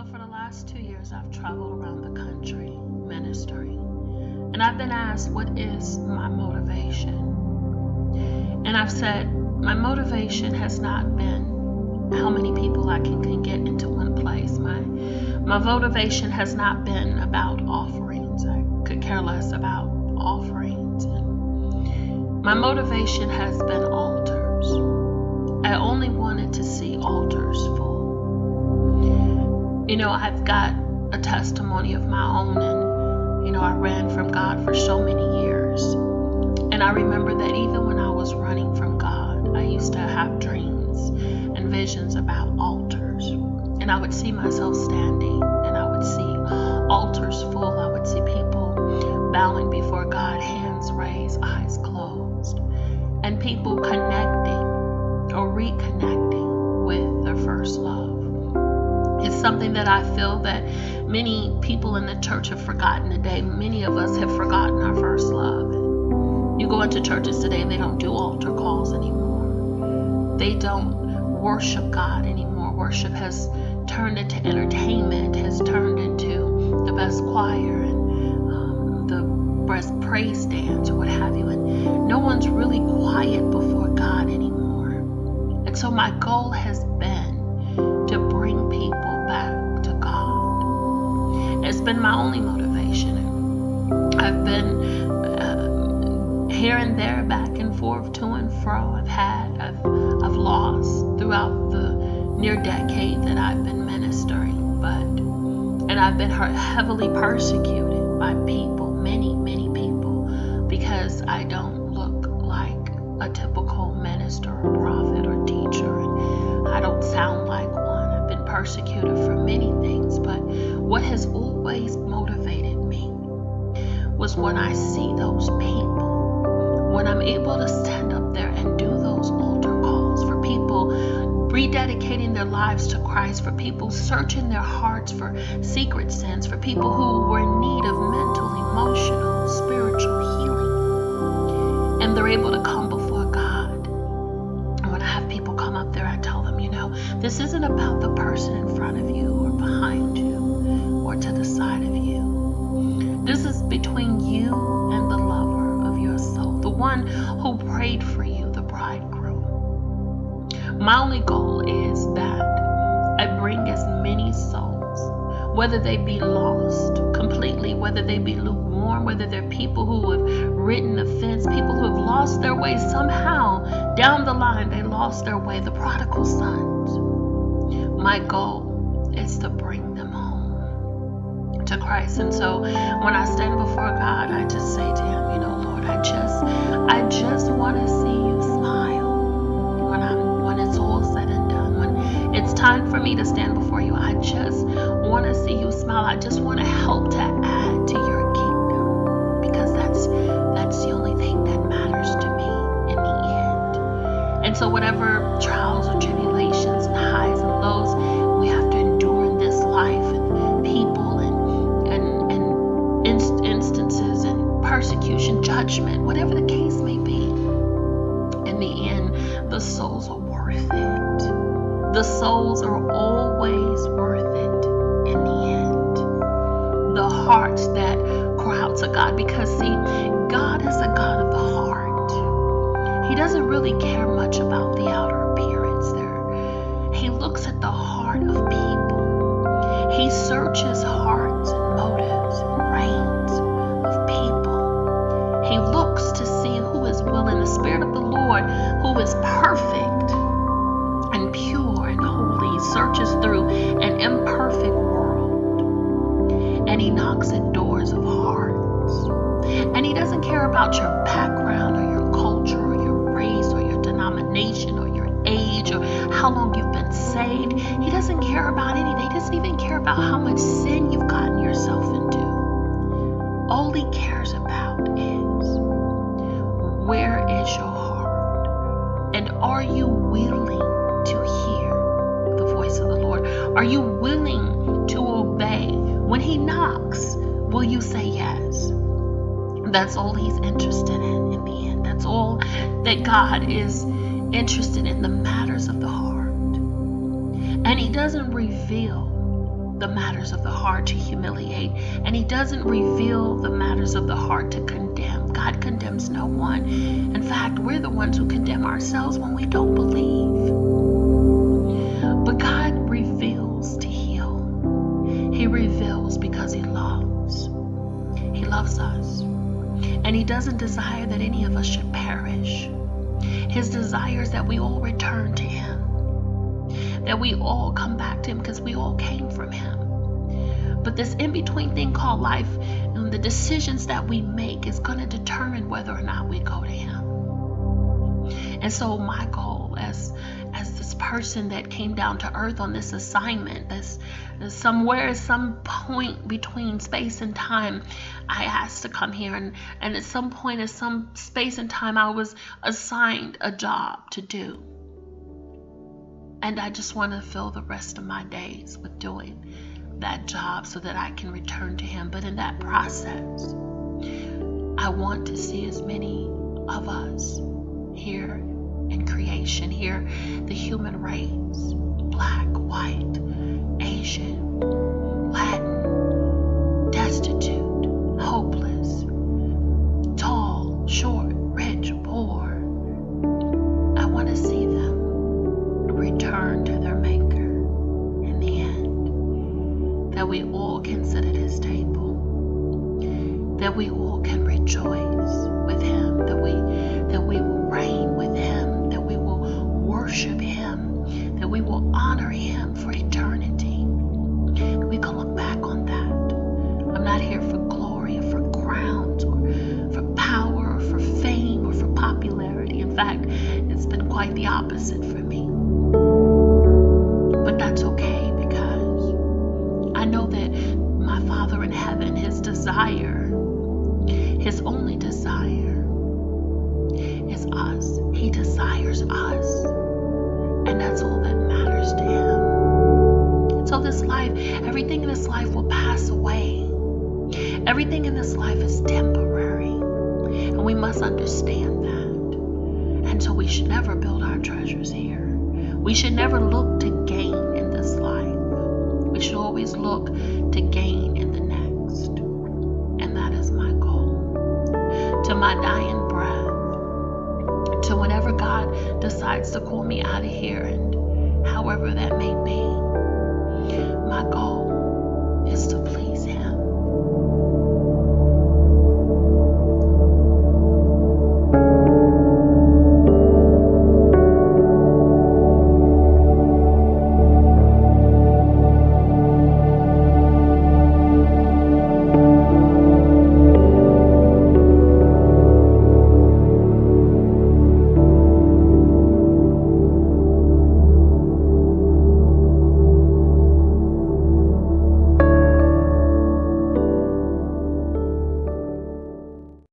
So for the last 2 years, I've traveled around the country ministering. And I've been asked, what is my motivation? And I've said, my motivation has not been how many people I can get into one place. My motivation has not been about offerings. I could care less about offerings. And my motivation has been altars. I only wanted to see altars full. I've got a testimony of my own, and I ran from God for so many years. And I remember that even when I was running from God, I used to have dreams and visions about altars. And I would see myself standing, and I would see altars full. I would see people bowing before God, hands raised, eyes closed, and people connecting or reconnecting with their first love. It's something that I feel that many people in the church have forgotten today. Many of us have forgotten our first love. You go into churches today and they don't do altar calls anymore. They don't worship God anymore. Worship has turned into entertainment, has turned into the best choir and the best praise dance or what have you. And no one's really quiet before God anymore. And so my goal has been to bring people back to God. It's been my only motivation. I've been here and there, back and forth, to and fro. I've lost throughout the near decade that I've been ministering, and I've been heavily persecuted by people, many people, because I don't look like a typical minister or prophet or teacher, and I don't sound like one. I've been persecuted for many things, but what has always motivated me was when I see those people, when I'm able to stand up there and do those altar calls for people rededicating their lives to Christ, for people searching their hearts for secret sins, for people who were in need of mental, emotional, spiritual healing, and they're able to come before God. And when I have people come up there, I tell them, this isn't about the person in front of you or behind you or to the side of you. This is between you and the lover of your soul, the one who prayed for you, the bridegroom. My only goal is that I bring as many souls, whether they be lost completely, whether they be lukewarm, whether they're people who have ridden the fence, people who have lost their way somehow down the line, they lost their way, the prodigal sons. My goal is to bring them home to Christ. And so when I stand before God, I just say to him, Lord, I just want to see you smile when it's all said and done. When it's time for me to stand before you, I just want to see you smile. I just want to help to add to your kingdom, because that's the only thing that matters to me in the end. And so whatever trials or tribulations and highs and lows we have to endure in this life, and people and instances and persecution, judgment, whatever the case may be, in the end, the souls are worth it. The souls are always worth it in the end. The hearts that cry out to God, because see, God is a God of the heart. He doesn't really care much about the outer appearance there. He looks at the heart of people. He searches hearts and motives and reins of people. He looks to see who is willing. The Spirit of the Lord, who is perfect and pure and holy, searches through an imperfect world, and he knocks at doors of hearts. And he doesn't care about your background or your culture or your race or your denomination or your age or how long you've been saved. He doesn't care about anything. He doesn't even care about how much sin you've gotten yourself into. All he cares about is, where is your heart? And are you willing to hear the voice of the Lord? Are you willing to obey? When he knocks, will you say yes? That's all he's interested in the end. That's all that God is interested in, the matters of the heart. And he doesn't reveal the matters of the heart to humiliate, and he doesn't reveal the matters of the heart to condemn. God condemns no one. In fact, we're the ones who condemn ourselves when we don't believe. But God reveals to heal. He reveals because he loves. He loves us. And he doesn't desire that any of us should perish. His desire is that we all return to him, that we all come back to him, because we all came from him. But this in-between thing called life, and the decisions that we make, is going to determine whether or not we go to him. And so my goal as this person that came down to earth on this assignment, this somewhere, some point between space and time, I asked to come here, and at some point, at some space and time, I was assigned a job to do. And I just want to fill the rest of my days with doing that job so that I can return to him. But in that process, I want to see as many of us here in creation, here, the human race, black, white, Asian, Latin, destitute, hopeless, tall, short, rich, poor. I want to see them return to their maker in the end, that we all can sit at his table, that we all can rejoice with him, that we will reign with him, that we will worship him, that we will honor him for eternity. We can look back on that. I'm not here for glory or for crowns or for power or for fame or for popularity. In fact, it's been quite the opposite for me. But that's okay, because I know that my Father in heaven, his desire, his only desire is us. He desires us. And that's all that matters to him. So this life, everything in this life will pass away. Everything in this life is temporary. And we must understand that. And so we should never build our treasures here. We should never look to gain in this life. We should always look to gain in the next. And that is my goal. To my dying breath, to whenever God decides to call me out of here, and however that may be, my goal